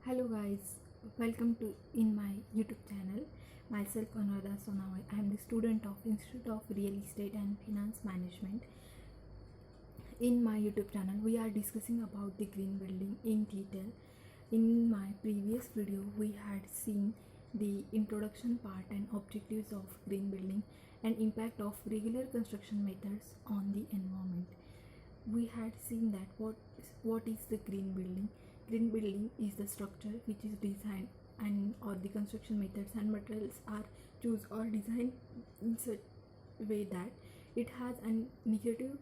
Hello guys, welcome to in my YouTube channel. Myself Anuradha Sonawai. I am the student of Institute of Real Estate and Finance Management. In my YouTube channel, we are discussing about the green building in detail. In my previous video, we had seen the introduction part and objectives of green building and impact of regular construction methods on the environment. We had seen that what is the green building. Green building is the structure which is designed and or the construction methods and materials are choose or designed in such way that it has a negative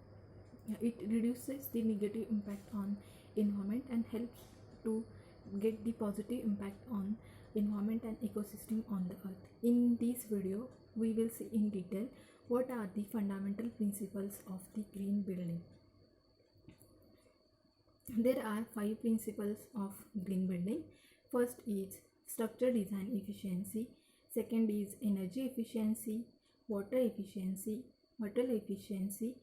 it reduces the negative impact on environment and helps to get the positive impact on environment and ecosystem on the earth. In this video we will see in detail what are the fundamental principles of the green building. There are 5 principles of green building. First is structure design efficiency, second is energy efficiency, water efficiency, material efficiency,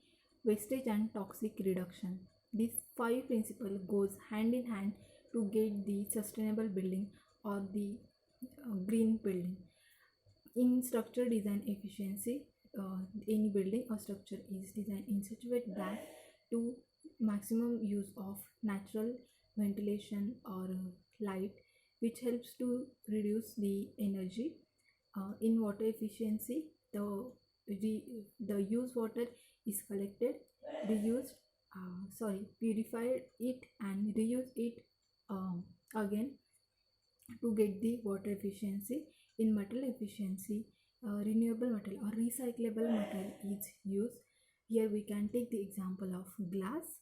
wastage and toxic reduction. These 5 principles goes hand in hand to get the sustainable building or the green building. In structure design efficiency, any building or structure is designed in such a way that to maximum use of natural ventilation or light, which helps to reduce the energy. In water efficiency, the used water is collected, reused, purified it and reuse it again to get the water efficiency. In material efficiency, renewable material or recyclable material is used. Here we can take the example of glass.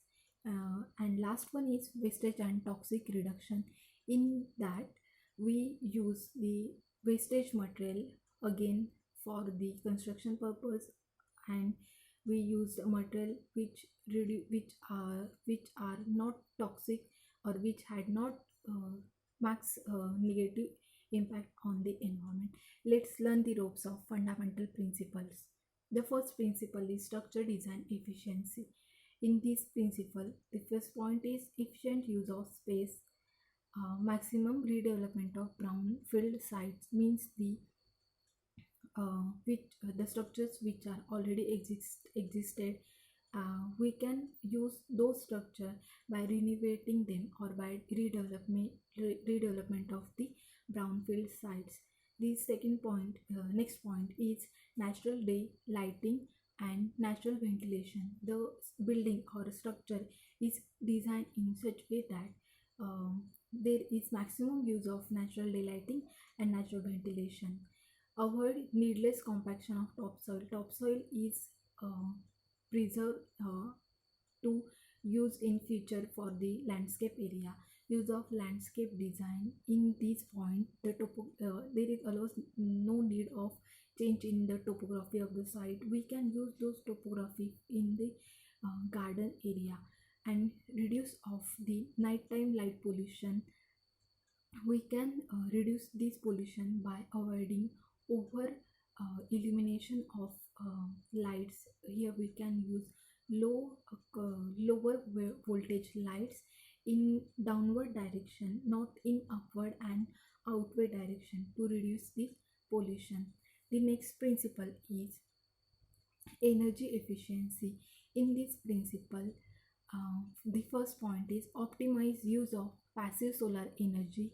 And last one is wastage and toxic reduction. In that we use the wastage material again for the construction purpose, and we use material which are not toxic or which had not max negative impact on the environment. Let's learn the ropes of fundamental principles. The first principle is structure design efficiency. In this principle, the first point is efficient use of space. Maximum redevelopment of brownfield sites means the structures which are already existed, we can use those structure by renovating them or by redevelopment of the brownfield sites. The second point, next point is natural day lighting and natural ventilation. The building or structure is designed in such way that there is maximum use of natural daylighting and natural ventilation. Avoid needless compaction of topsoil. Topsoil is preserved to use in future for the landscape area. Use of landscape design. In this point, there is allows no need of change in the topography of the site. We can use those topography in the garden area. And reduce of the nighttime light pollution. We can reduce this pollution by avoiding over illumination of lights. Here we can use lower voltage lights in downward direction, not in upward and outward direction, to reduce the pollution. The next principle is energy efficiency. In this principle, the first point is optimize use of passive solar energy.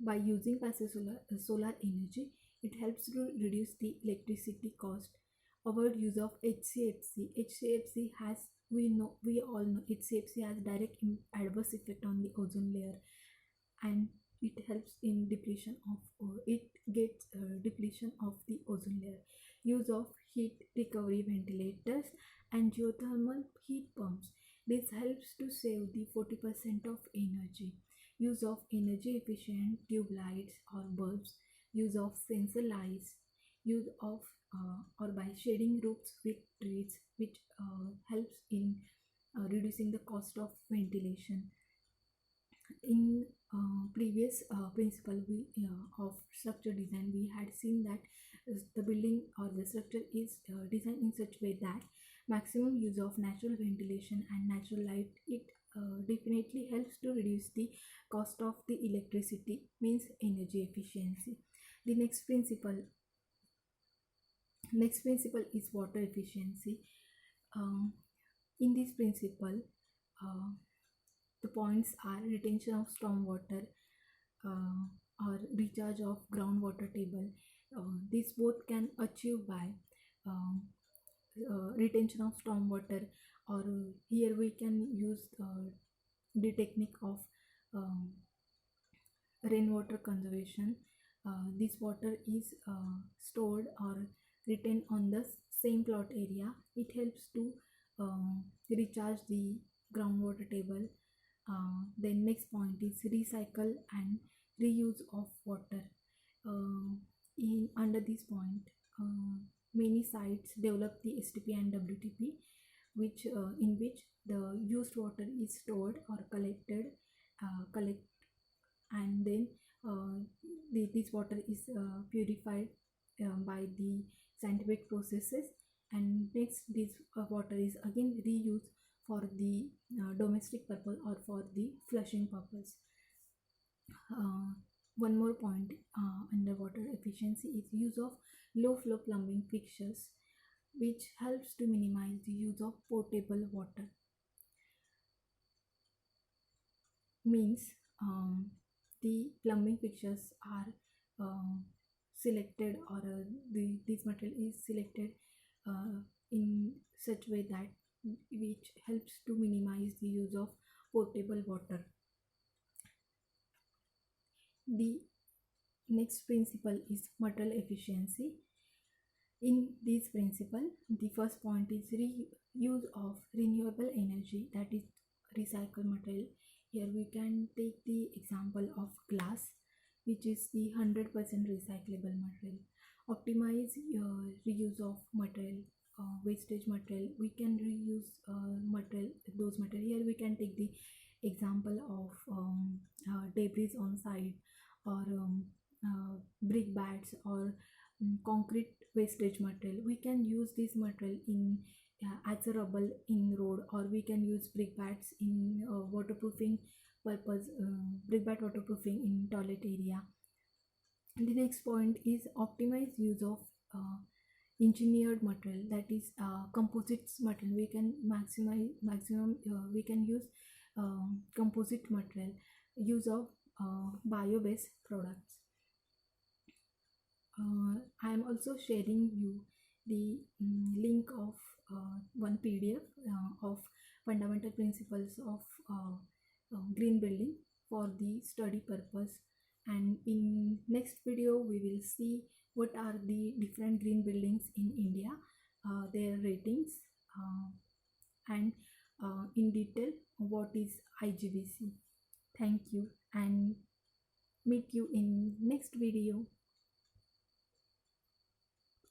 By using passive solar energy, it helps to reduce the electricity cost. Avoid use of HCFC. HCFC has, we all know HCFC has direct adverse effect on the ozone layer, and it helps in depletion of it gets depletion of the ozone layer. Use of heat recovery ventilators and geothermal heat pumps. This helps to save the 40% of energy. Use of energy efficient tube lights or bulbs. Use of sensor lights. Use of or by shading roofs with trees, which helps in reducing the cost of ventilation. In previous principle of structure design, we had seen that the building or the structure is designed in such way that maximum use of natural ventilation and natural light, it definitely helps to reduce the cost of the electricity, means energy efficiency. The next principle is water efficiency. um, in this principle, uh, the points are retention of stormwater uh, or recharge of groundwater table. These both can achieve by um, retention of stormwater, or here we can use the technique of um, rainwater conservation. This water is stored or retained on the same plot area. It helps to recharge the groundwater table. Then next point is recycle and reuse of water. In under this point, uh, many sites develop the STP and WTP, which in which the used water is stored or collect and then this water is purified by the scientific processes, and next this water is again reused for the domestic purpose or for the flushing purpose. uh, One more point under water efficiency is use of low flow plumbing fixtures, which helps to minimize the use of potable water. Means the plumbing fixtures are um, selected, or this material is selected in such way that which helps to minimize the use of potable water. The next principle is material efficiency. In this principle, the first point is reuse of renewable energy, that is recycled material. Here we can take the example of glass, which is the 100% recyclable material. Optimize reuse of material, wastage material. We can reuse those material. Here we can take the example of debris on site, or brick bats, or concrete wastage material. We can use this material in as a rubble in road, or we can use brick bats in waterproofing purpose, brick bat waterproofing in toilet area. And the next point is optimize use of engineered material, that is composites material. We can maximum we can use composite material, use of bio-based products. I am also sharing you the link of one PDF of fundamental principles of green building for the study purpose. And in next video we will see what are the different green buildings in India, their ratings, and in detail what is IGBC. Thank you, and meet you in next video.